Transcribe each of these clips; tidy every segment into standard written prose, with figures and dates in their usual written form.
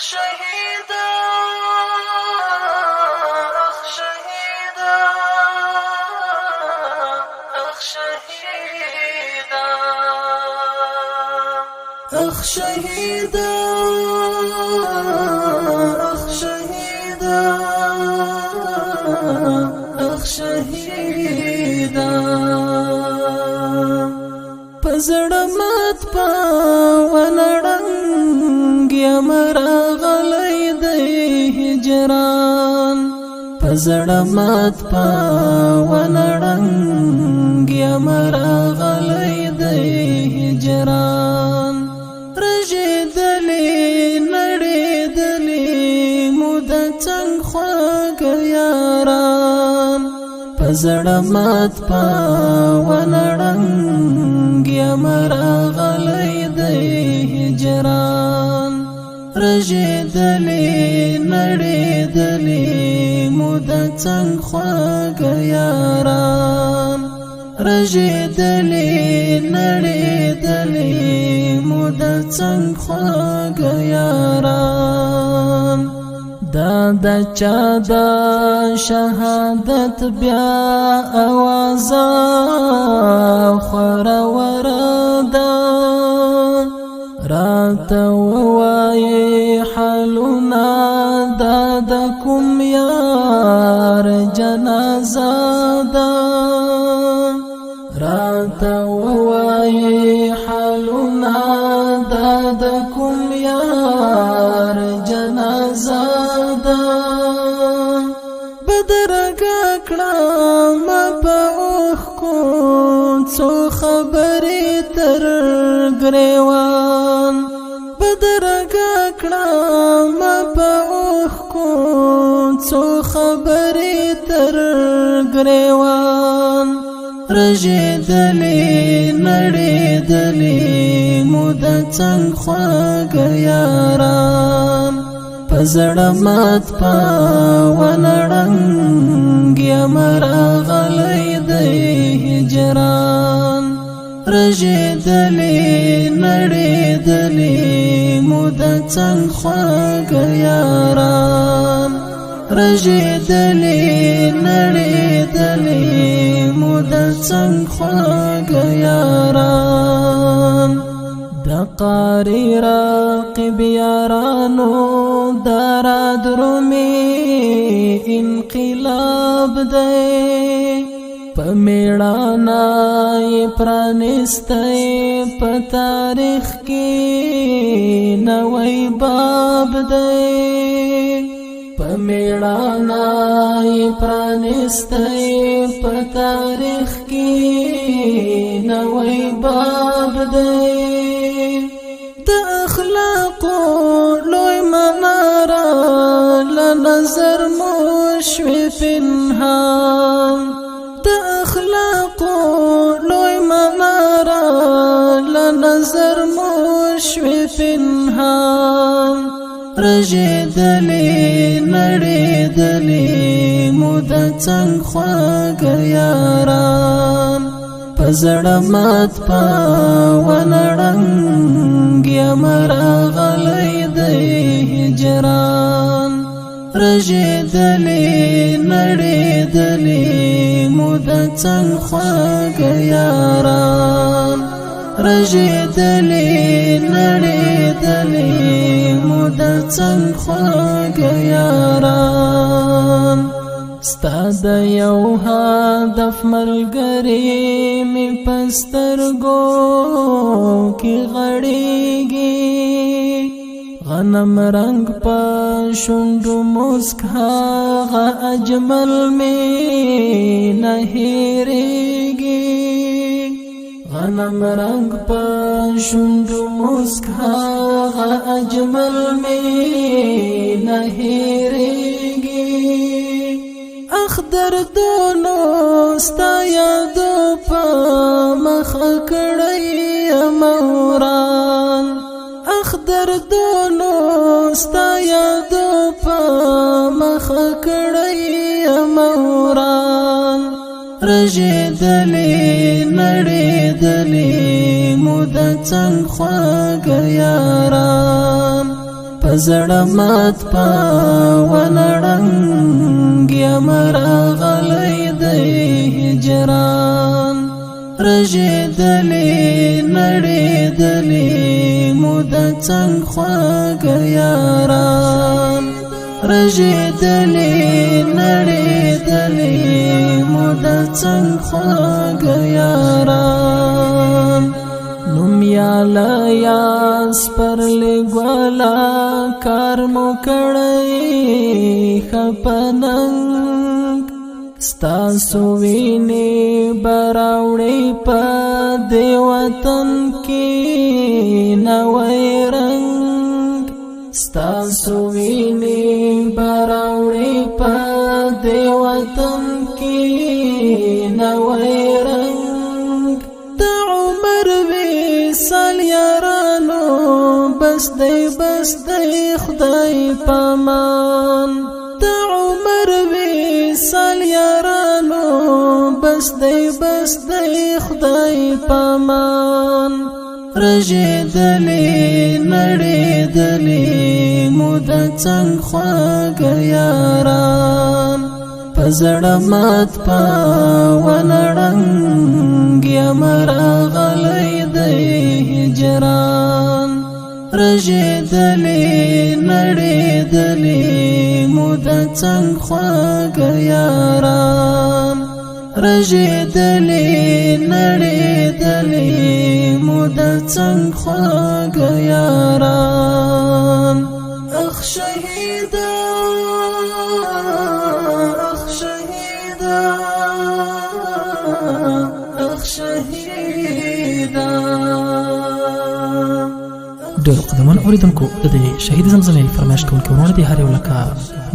شهيدا أخ شهيدا أخ شهيدا أخ شهيدا أخ شهيدا أخ شهيدا پزړه مات پاونړنګ یمرا غلې د هجران پزړه مات پاونړنګ یمرا غلې د هجران رژېدلې نړېدلې مود څنګه خواږه یاران پزړه مات پاونړنګ یمرا غلې د هجران رژېدلې نړېدلې مود څنګه خواږه یاران رژېدلې نړېدلې مود څنګه خواږه یاران دا د چا د شهادت بیا आवाज خورور ده رات وای حالنا د کوم یار جنازه ده رات وای حالنا د کوم یار جنازه بدرګه کړم په اوخ کو څو خبرې تر ګریوان بدرګه کړم په اوخ کو څو خبرې تر ګریوان رژېدلې نړېدلې مود څنګه خواږه یاران پزړه مات پاونړنګ یمرا غلې د هجران رژېدلې نړېدلې مود څنګه خواږه یاران رژېدلې نړېدلې مود څنګه خواږه یاران د قاری راقب یارانو دارا درومی انقلاب دی پمیړانا پرانستای په تاریخ کې نوې باب دی پمیړانا پرانستای په تاریخ کې نوې باب دی د اخلاقو لوی مناره لنظر مشوي پنهان د اخلاقو لوی مناره لنظر مشوي پنهان رژېدلې نړېدلې مود څنګه خواږه یاران پزړه مات پاونړنګ یمرا غلې د هجران رژېدلې نړېدلې مود څنګه خواږه یاران رژېدلې نړېدلې مود څنګه خواږه یاران ستا د یو هدف ملګری می پسترګو کې غړېږي غنم رنگ په شونډو مسک هغه اجمل می نه هېرېږي غنم رنگ په شونډو مسک هغه اجمل می نه هېرېږي اخ دردونو ستا یادو په مخ کړی موران اخ دردونو ستا یادو په مخ کړی موران رژېدلې نړېدلې مود څنګه خواږه یاران پزړه مات په ونړنګ یم راغلی د هجران رژېدلې نړېدلې مو د څنګ خواږه یاران رژېدلې نړېدلې مو د څنګ خواږه یاران نوم یاله یا سپرلی ګوالا کار مو کړی ښه په ننګ ستاسو وینې به راوړې په دې وطن کې نوی رنګ ستاسو وینې به راوړې په دې وطن کې نوی رنګ د عمر وصال یارانو بس دی خدای پامان د عمر وصال یارانو بس دی خدای پامان رژېدلې نړېدلې مو د څنګ خواږه یاران پزړه مات په ونړنګ یم راغلی د هجران رژېدلې نړېدلې مو د څنګ خواږه یاران رژېدلې نړېدلې مو د څنګ خواږه یاران اخ شهیدا اخ شهیدا اخ شهیدا ډېر قدمن اوریدونکو د دې شهید زمزمې فرمایش کوونکي ورونه دي هر یو لکه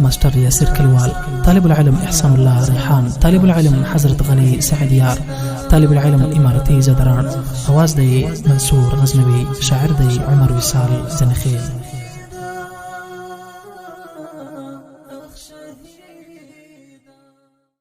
ماسټر یاسر کلیوال، طالب العلم احسان الله ریحان، طالب العلم حضرت غنی سعید یار، طالب العلم امارتي زدران، اواز دی منصور غزنوي، شاعر دی عمر وصال زنخیل.